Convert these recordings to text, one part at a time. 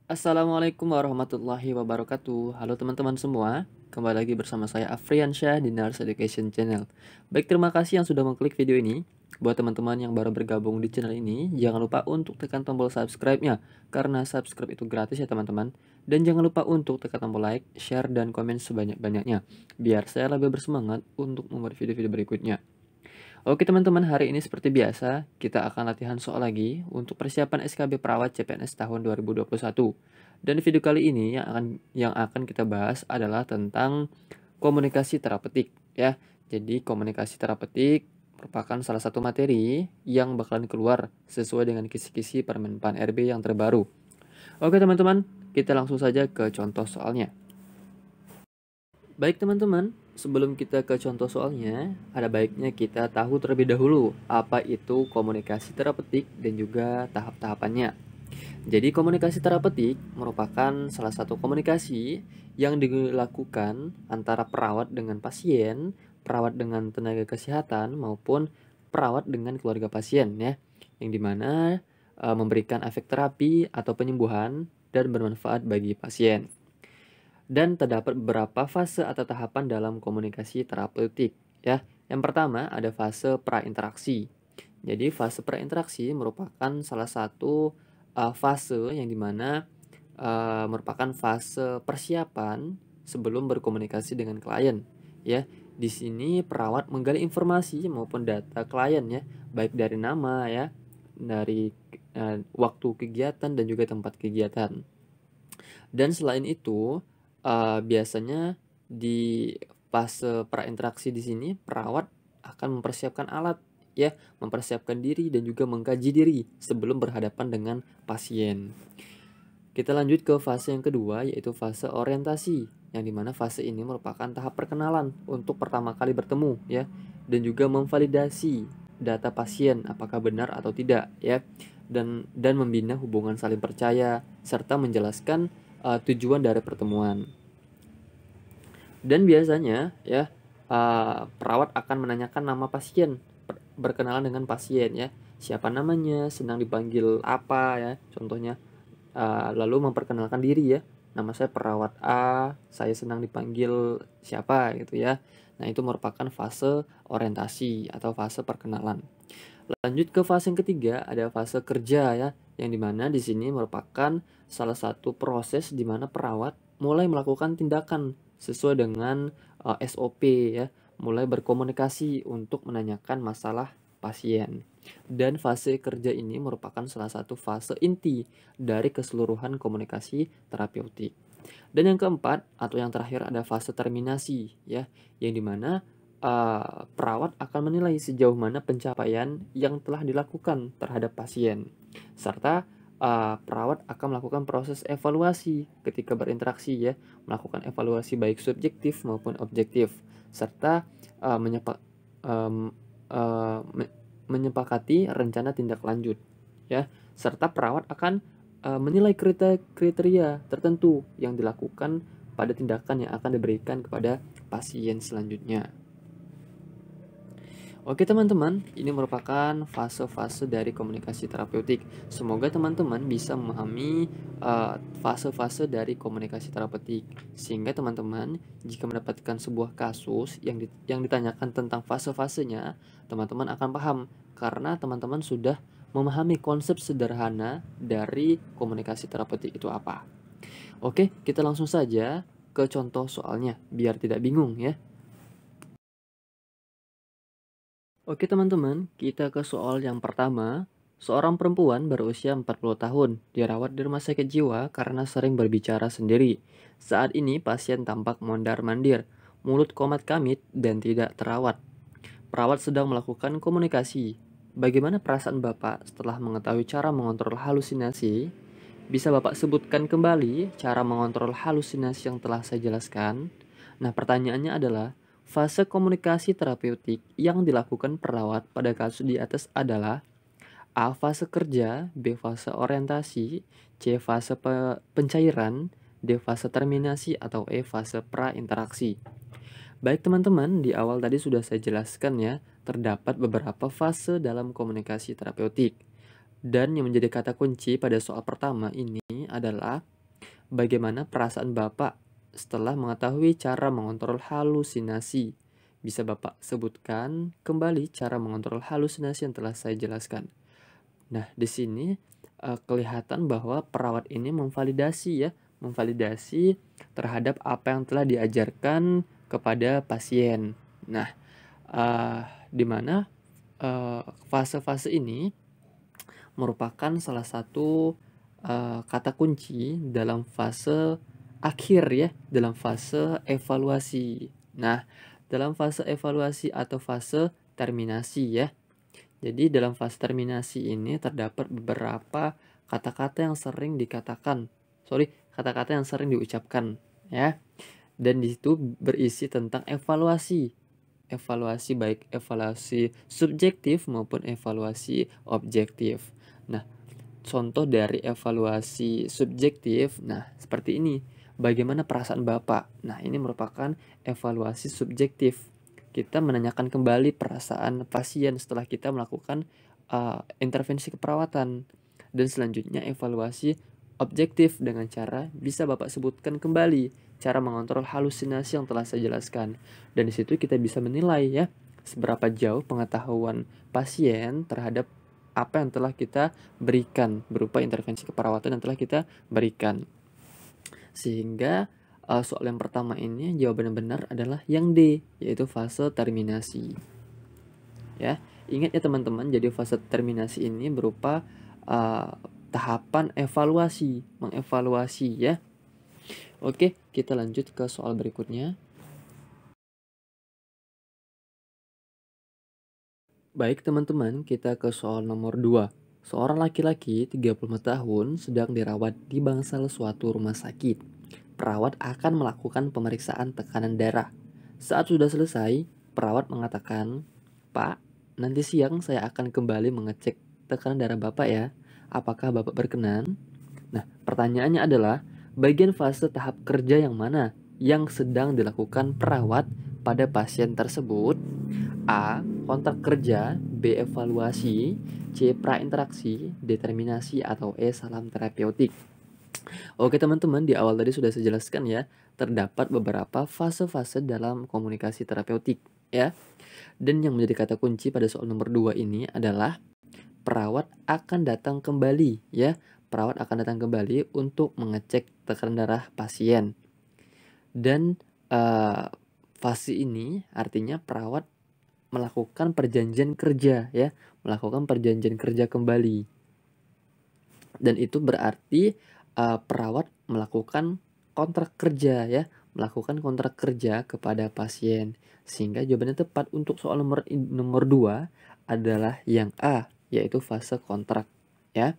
Assalamualaikum warahmatullahi wabarakatuh. Halo teman-teman semua, kembali lagi bersama saya Afriansyah di Nurse Education Channel. Baik, terima kasih yang sudah mengklik video ini. Buat teman-teman yang baru bergabung di channel ini, jangan lupa untuk tekan tombol subscribe-nya, karena subscribe itu gratis ya teman-teman. Dan jangan lupa untuk tekan tombol like, share, dan komen sebanyak-banyaknya, biar saya lebih bersemangat untuk membuat video-video berikutnya. Oke teman-teman, hari ini seperti biasa, kita akan latihan soal lagi untuk persiapan SKB Perawat CPNS tahun 2021. Dan video kali ini yang akan kita bahas adalah tentang komunikasi terapeutik ya. Jadi komunikasi terapeutik merupakan salah satu materi yang bakalan keluar sesuai dengan kisi-kisi Permenpan RB yang terbaru. Oke teman-teman, kita langsung saja ke contoh soalnya. Baik teman-teman, sebelum kita ke contoh soalnya, ada baiknya kita tahu terlebih dahulu apa itu komunikasi terapeutik dan juga tahap-tahapannya. Jadi komunikasi terapeutik merupakan salah satu komunikasi yang dilakukan antara perawat dengan pasien, perawat dengan tenaga kesehatan maupun perawat dengan keluarga pasien ya. Yang dimana memberikan efek terapi atau penyembuhan dan bermanfaat bagi pasien. Dan terdapat beberapa fase atau tahapan dalam komunikasi terapeutik ya. Yang pertama ada fase prainteraksi. Jadi fase prainteraksi merupakan salah satu fase yang dimana merupakan fase persiapan sebelum berkomunikasi dengan klien ya. Di sini perawat menggali informasi maupun data klien ya, baik dari nama ya, dari waktu kegiatan dan juga tempat kegiatan. Dan selain itu, biasanya di fase prainteraksi di sini perawat akan mempersiapkan alat ya, mempersiapkan diri dan juga mengkaji diri sebelum berhadapan dengan pasien. Kita lanjut ke fase yang kedua, yaitu fase orientasi, yang dimana fase ini merupakan tahap perkenalan untuk pertama kali bertemu ya, dan juga memvalidasi data pasien apakah benar atau tidak ya, dan membina hubungan saling percaya serta menjelaskan tujuan dari pertemuan. Dan biasanya ya perawat akan menanyakan nama pasien, berkenalan dengan pasien ya, siapa namanya, senang dipanggil apa ya, contohnya. Lalu memperkenalkan diri ya, nama saya perawat A, saya senang dipanggil siapa gitu ya. Nah itu merupakan fase orientasi atau fase perkenalan. Lanjut ke fase yang ketiga, ada fase kerja ya, yang dimana di sini merupakan salah satu proses di mana perawat mulai melakukan tindakan sesuai dengan SOP ya, mulai berkomunikasi untuk menanyakan masalah pasien. Dan fase kerja ini merupakan salah satu fase inti dari keseluruhan komunikasi terapeutik. Dan yang keempat atau yang terakhir ada fase terminasi ya, yang dimana perawat akan menilai sejauh mana pencapaian yang telah dilakukan terhadap pasien, serta perawat akan melakukan proses evaluasi ketika berinteraksi ya, melakukan evaluasi baik subjektif maupun objektif, serta uh, menyepa, um, uh, menyepakati rencana tindak lanjut ya, serta perawat akan menilai kriteria tertentu yang dilakukan pada tindakan yang akan diberikan kepada pasien selanjutnya. Oke teman-teman, ini merupakan fase-fase dari komunikasi terapeutik. Semoga teman-teman bisa memahami fase-fase dari komunikasi terapeutik, sehingga teman-teman jika mendapatkan sebuah kasus yang ditanyakan tentang fase-fasenya, teman-teman akan paham karena teman-teman sudah memahami konsep sederhana dari komunikasi terapeutik itu apa. Oke, kita langsung saja ke contoh soalnya biar tidak bingung ya. Oke teman-teman, kita ke soal yang pertama. Seorang perempuan berusia 40 tahun dirawat di rumah sakit jiwa karena sering berbicara sendiri. Saat ini pasien tampak mondar-mandir, mulut komat-kamit dan tidak terawat. Perawat sedang melakukan komunikasi. Bagaimana perasaan Bapak setelah mengetahui cara mengontrol halusinasi? Bisa Bapak sebutkan kembali cara mengontrol halusinasi yang telah saya jelaskan? Nah, pertanyaannya adalah, fase komunikasi terapeutik yang dilakukan perawat pada kasus di atas adalah A. Fase kerja, B. Fase orientasi, C. Fase pencairan, D. Fase terminasi, atau E. Fase prainteraksi. Baik teman-teman, di awal tadi sudah saya jelaskan ya, terdapat beberapa fase dalam komunikasi terapeutik. Dan yang menjadi kata kunci pada soal pertama ini adalah bagaimana perasaan Bapak setelah mengetahui cara mengontrol halusinasi. Bisa Bapak sebutkan kembali cara mengontrol halusinasi yang telah saya jelaskan. Nah, di sini kelihatan bahwa perawat ini memvalidasi terhadap apa yang telah diajarkan kepada pasien. Nah, di mana fase-fase ini merupakan salah satu kata kunci dalam fase akhir ya, dalam fase evaluasi. Nah, dalam fase evaluasi atau fase terminasi ya. Jadi dalam fase terminasi ini terdapat beberapa kata-kata yang sering kata-kata yang sering diucapkan ya. Dan di situ berisi tentang evaluasi. Evaluasi baik evaluasi subjektif maupun evaluasi objektif. Nah, contoh dari evaluasi subjektif, nah seperti ini. Bagaimana perasaan Bapak? Nah, ini merupakan evaluasi subjektif. Kita menanyakan kembali perasaan pasien setelah kita melakukan intervensi keperawatan. Dan selanjutnya evaluasi objektif dengan cara bisa Bapak sebutkan kembali cara mengontrol halusinasi yang telah saya jelaskan. Dan di situ kita bisa menilai ya seberapa jauh pengetahuan pasien terhadap apa yang telah kita berikan berupa intervensi keperawatan yang telah kita berikan. Sehingga soal yang pertama ini jawaban yang benar adalah yang D, yaitu fase terminasi. Ya, ingat ya teman-teman, jadi fase terminasi ini berupa tahapan evaluasi, mengevaluasi ya. Oke, kita lanjut ke soal berikutnya. Baik teman-teman, kita ke soal nomor 2. Seorang laki-laki 35 tahun sedang dirawat di bangsal suatu rumah sakit. Perawat akan melakukan pemeriksaan tekanan darah. Saat sudah selesai, perawat mengatakan, "Pak, nanti siang saya akan kembali mengecek tekanan darah Bapak ya. Apakah Bapak berkenan?" Nah, pertanyaannya adalah, bagian fase tahap kerja yang mana yang sedang dilakukan perawat pada pasien tersebut? A. Kontrak kerja, B. Evaluasi, C. Prainteraksi, determinasi, atau E. Salam terapeutik. Oke teman-teman, di awal tadi sudah saya jelaskan ya, terdapat beberapa fase-fase dalam komunikasi terapeutik ya. Dan yang menjadi kata kunci pada soal nomor 2 ini adalah perawat akan datang kembali ya. Perawat akan datang kembali untuk mengecek tekanan darah pasien. Dan fase ini artinya perawat melakukan perjanjian kerja ya, melakukan perjanjian kerja kembali. Dan itu berarti perawat melakukan kontrak kerja ya, melakukan kontrak kerja kepada pasien. Sehingga jawabannya tepat untuk soal nomor 2 adalah yang A, yaitu fase kontrak ya.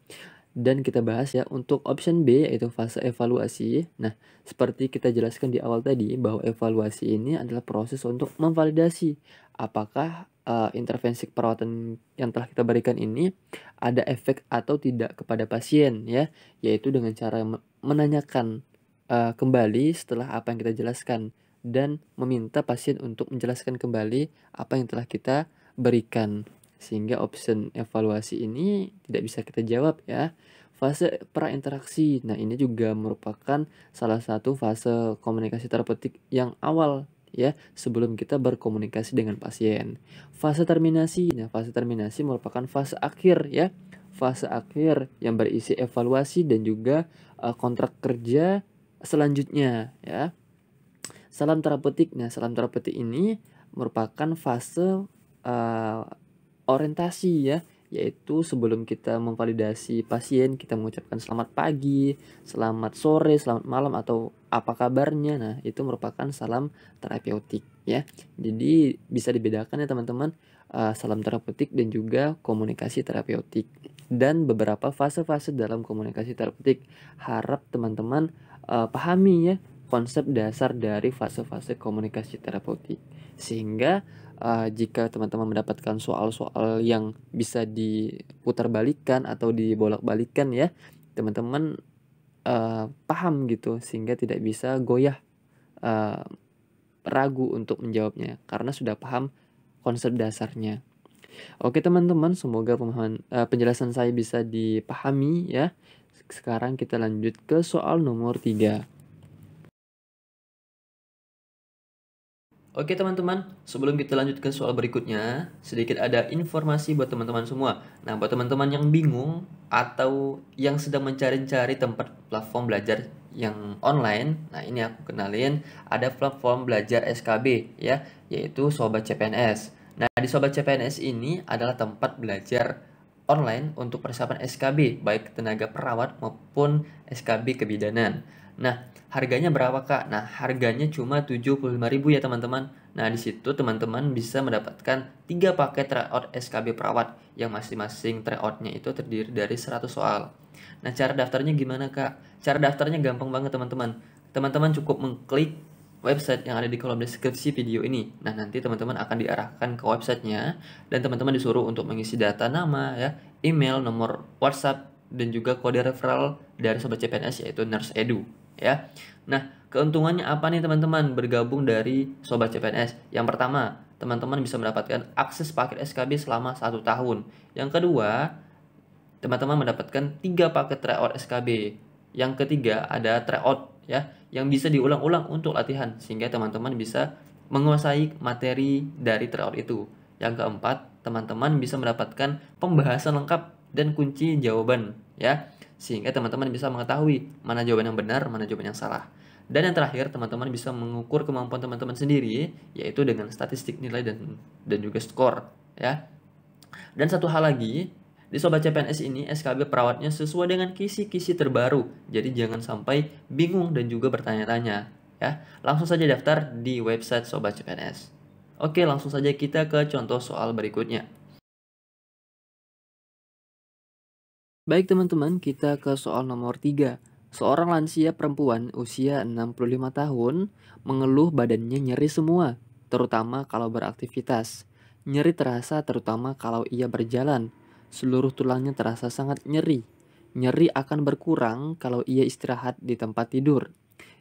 Dan kita bahas ya untuk option B, yaitu fase evaluasi. Nah, seperti kita jelaskan di awal tadi bahwa evaluasi ini adalah proses untuk memvalidasi apakah intervensi perawatan yang telah kita berikan ini ada efek atau tidak kepada pasien ya, yaitu dengan cara menanyakan kembali setelah apa yang kita jelaskan dan meminta pasien untuk menjelaskan kembali apa yang telah kita berikan. Sehingga option evaluasi ini tidak bisa kita jawab ya. Fase prainteraksi. Nah, ini juga merupakan salah satu fase komunikasi terapeutik yang awal ya, sebelum kita berkomunikasi dengan pasien. Fase terminasi. Nah, fase terminasi merupakan fase akhir ya. Fase akhir yang berisi evaluasi dan juga kontrak kerja selanjutnya ya. Salam terapeutik. Nah, salam terapeutik ini merupakan fase orientasi ya, yaitu sebelum kita memvalidasi pasien, kita mengucapkan selamat pagi, selamat sore, selamat malam, atau apa kabarnya. Nah, itu merupakan salam terapeutik ya. Jadi bisa dibedakan ya teman-teman, salam terapeutik dan juga komunikasi terapeutik. Dan beberapa fase-fase dalam komunikasi terapeutik harap teman-teman pahami ya konsep dasar dari fase-fase komunikasi terapeutik. Sehingga jika teman-teman mendapatkan soal-soal yang bisa diputarbalikkan atau dibolak-balikkan ya, teman-teman paham gitu, sehingga tidak bisa goyah ragu untuk menjawabnya karena sudah paham konsep dasarnya. Oke teman-teman, semoga penjelasan saya bisa dipahami ya. Sekarang kita lanjut ke soal nomor 3. Oke teman-teman, sebelum kita lanjut ke soal berikutnya, sedikit ada informasi buat teman-teman semua. Nah, buat teman-teman yang bingung atau yang sedang mencari-cari tempat platform belajar yang online, nah ini aku kenalin, ada platform belajar SKB ya, yaitu Sobat CPNS. Nah, di Sobat CPNS ini adalah tempat belajar online untuk persiapan SKB, baik tenaga perawat maupun SKB kebidanan. Nah, harganya berapa Kak? Nah, harganya cuma 75.000 ya teman-teman. Nah, di situ teman-teman bisa mendapatkan 3 paket tryout SKB perawat yang masing-masing tryoutnya itu terdiri dari 100 soal. Nah, cara daftarnya gimana Kak? Cara daftarnya gampang banget teman-teman. Teman-teman cukup mengklik website yang ada di kolom deskripsi video ini. Nah, nanti teman-teman akan diarahkan ke websitenya dan teman-teman disuruh untuk mengisi data nama, ya, email, nomor WhatsApp, dan juga kode referral dari Sobat CPNS yaitu Nurse Edu. Ya. Nah, keuntungannya apa nih teman-teman bergabung dari Sobat CPNS? Yang pertama, teman-teman bisa mendapatkan akses paket SKB selama 1 tahun. Yang kedua, teman-teman mendapatkan 3 paket tryout SKB. Yang ketiga, ada tryout ya, yang bisa diulang-ulang untuk latihan sehingga teman-teman bisa menguasai materi dari tryout itu. Yang keempat, teman-teman bisa mendapatkan pembahasan lengkap dan kunci jawaban ya, sehingga teman-teman bisa mengetahui mana jawaban yang benar, mana jawaban yang salah. Dan yang terakhir, teman-teman bisa mengukur kemampuan teman-teman sendiri yaitu dengan statistik nilai dan juga skor ya. Dan satu hal lagi, di Sobat CPNS ini SKB perawatnya sesuai dengan kisi-kisi terbaru. Jadi jangan sampai bingung dan juga bertanya-tanya ya. Langsung saja daftar di website Sobat CPNS. Oke, langsung saja kita ke contoh soal berikutnya. Baik teman-teman, kita ke soal nomor 3. Seorang lansia perempuan usia 65 tahun mengeluh badannya nyeri semua, terutama kalau beraktivitas. Nyeri terasa terutama kalau ia berjalan. Seluruh tulangnya terasa sangat nyeri. Nyeri akan berkurang kalau ia istirahat di tempat tidur.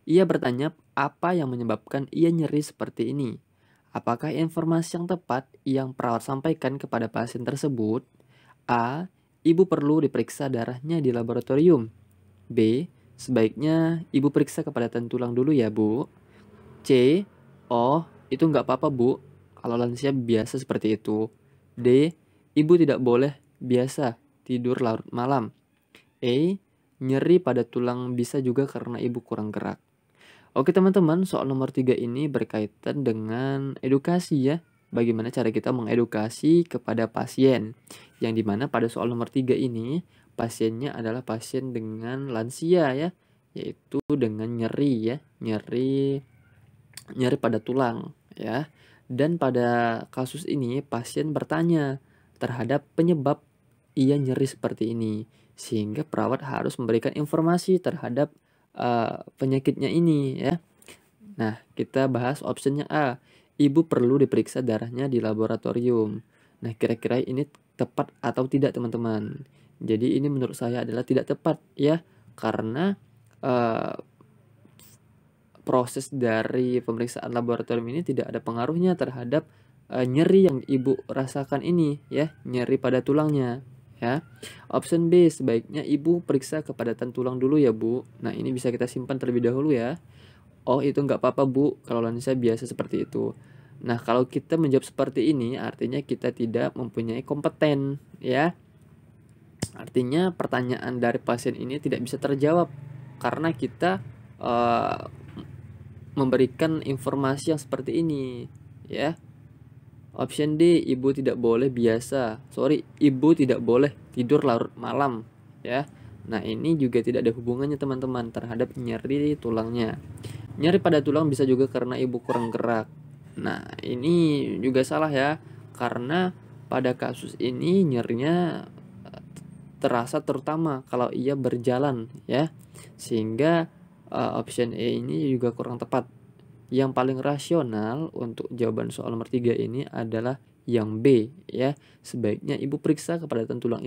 Ia bertanya apa yang menyebabkan ia nyeri seperti ini. Apakah informasi yang tepat yang perawat sampaikan kepada pasien tersebut? A. Ibu perlu diperiksa darahnya di laboratorium. B. Sebaiknya ibu periksa kepadatan tulang dulu ya bu. C. Oh, itu nggak apa-apa bu, kalau lansia biasa seperti itu. D. Ibu tidak boleh biasa tidur larut malam. E. Nyeri pada tulang bisa juga karena ibu kurang gerak. Oke teman-teman, soal nomor 3 ini berkaitan dengan edukasi ya. Bagaimana cara kita mengedukasi kepada pasien. Yang dimana pada soal nomor 3 ini, pasiennya adalah pasien dengan lansia ya. Yaitu dengan nyeri ya, nyeri pada tulang ya. Dan pada kasus ini pasien bertanya terhadap penyebab ia nyeri seperti ini. Sehingga perawat harus memberikan informasi terhadap penyakitnya ini ya. Nah, kita bahas optionnya A. Ibu perlu diperiksa darahnya di laboratorium. Nah, kira-kira ini tepat atau tidak teman-teman? Jadi ini menurut saya adalah tidak tepat ya. Karena proses dari pemeriksaan laboratorium ini tidak ada pengaruhnya terhadap nyeri yang ibu rasakan ini ya. Nyeri pada tulangnya ya. Option B, sebaiknya ibu periksa kepadatan tulang dulu ya bu. Nah, ini bisa kita simpan terlebih dahulu ya. Oh, itu nggak apa-apa bu, kalau lansia biasa seperti itu. Nah, kalau kita menjawab seperti ini, artinya kita tidak mempunyai kompeten, ya. Artinya pertanyaan dari pasien ini tidak bisa terjawab karena kita memberikan informasi yang seperti ini, ya. Option D, ibu tidak boleh ibu tidak boleh tidur larut malam, ya. Nah, ini juga tidak ada hubungannya teman-teman terhadap nyeri tulangnya. Nyeri pada tulang bisa juga karena ibu kurang gerak. Nah, ini juga salah ya, karena pada kasus ini nyerinya terasa terutama kalau ia berjalan ya. Sehingga option E ini juga kurang tepat. Yang paling rasional untuk jawaban soal nomor 3 ini adalah yang B ya. Sebaiknya ibu periksa kepadatan tulang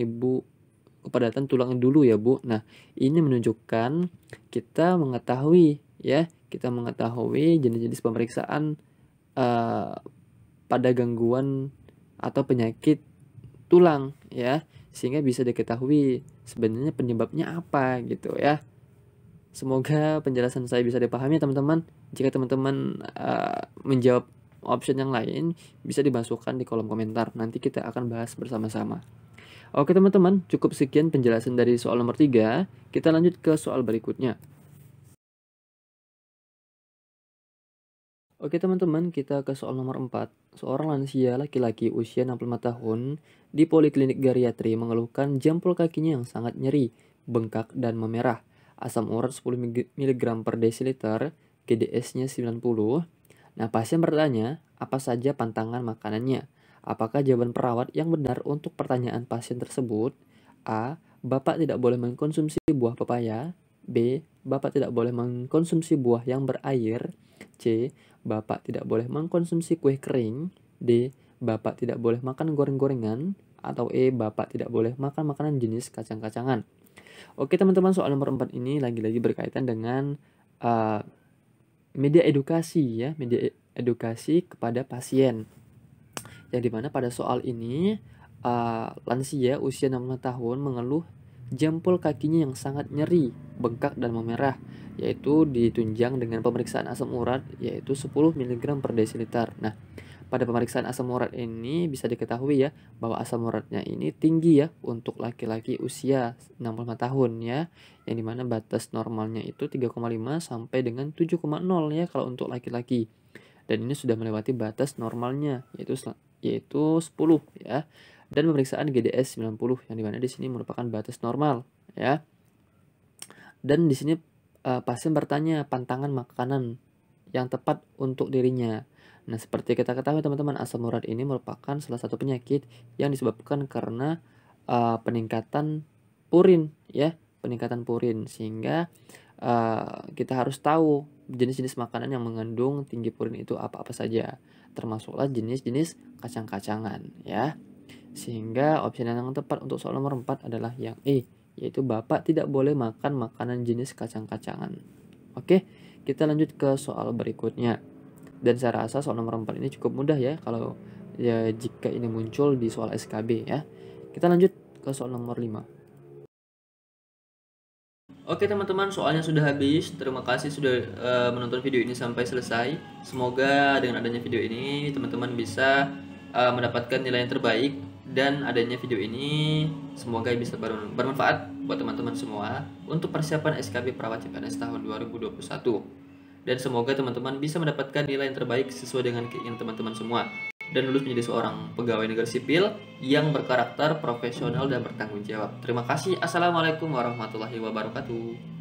dulu ya bu. Nah, ini menunjukkan kita mengetahui ya, kita mengetahui jenis-jenis pemeriksaan pada gangguan atau penyakit tulang ya, sehingga bisa diketahui sebenarnya penyebabnya apa gitu ya. Semoga penjelasan saya bisa dipahami teman-teman. Jika teman-teman menjawab option yang lain, bisa dimasukkan di kolom komentar. Nanti kita akan bahas bersama-sama. Oke teman-teman, cukup sekian penjelasan dari soal nomor 3. Kita lanjut ke soal berikutnya. Oke teman-teman, kita ke soal nomor 4. Seorang lansia laki-laki usia 65 tahun di Poliklinik Geriatri mengeluhkan jempol kakinya yang sangat nyeri, bengkak dan memerah. Asam urat 10 mg per desiliter, GDS-nya 90. Nah, pasien bertanya, apa saja pantangan makanannya? Apakah jawaban perawat yang benar untuk pertanyaan pasien tersebut? A. Bapak tidak boleh mengkonsumsi buah pepaya. B. Bapak tidak boleh mengkonsumsi buah yang berair. C. Bapak tidak boleh mengkonsumsi kue kering. D. Bapak tidak boleh makan goreng-gorengan. Atau E. Bapak tidak boleh makan makanan jenis kacang-kacangan. Oke teman-teman, soal nomor 4 ini lagi-lagi berkaitan dengan uh, media edukasi ya, media edukasi kepada pasien. Yang dimana pada soal ini lansia usia 65 tahun mengeluh jempol kakinya yang sangat nyeri, bengkak dan memerah, yaitu ditunjang dengan pemeriksaan asam urat yaitu 10 mg per desiliter. Nah, pada pemeriksaan asam urat ini bisa diketahui ya bahwa asam uratnya ini tinggi ya untuk laki-laki usia 65 tahun ya, yang dimana batas normalnya itu 3,5 sampai dengan 7,0 ya kalau untuk laki-laki. Dan ini sudah melewati batas normalnya yaitu 10 ya. Dan pemeriksaan GDS 90 yang dimana di sini merupakan batas normal ya. Dan di sini pasien bertanya pantangan makanan yang tepat untuk dirinya. Nah, seperti kita ketahui teman-teman, asam urat ini merupakan salah satu penyakit yang disebabkan karena peningkatan purin ya, peningkatan purin, sehingga kita harus tahu jenis-jenis makanan yang mengandung tinggi purin itu apa-apa saja, termasuklah jenis-jenis kacang-kacangan ya. Sehingga opsi yang tepat untuk soal nomor 4 adalah yang E, yaitu Bapak tidak boleh makan makanan jenis kacang-kacangan. Oke, kita lanjut ke soal berikutnya. Dan saya rasa soal nomor 4 ini cukup mudah ya kalau ya jika ini muncul di soal SKB ya. Kita lanjut ke soal nomor 5. Oke teman-teman, soalnya sudah habis. Terima kasih sudah menonton video ini sampai selesai. Semoga dengan adanya video ini teman-teman bisa mendapatkan nilai yang terbaik, dan adanya video ini semoga bisa bermanfaat buat teman-teman semua untuk persiapan SKB Perawat CPNS tahun 2021. Dan semoga teman-teman bisa mendapatkan nilai yang terbaik sesuai dengan keinginan teman-teman semua, dan lulus menjadi seorang pegawai negeri sipil yang berkarakter, profesional, dan bertanggung jawab. Terima kasih. Assalamualaikum warahmatullahi wabarakatuh.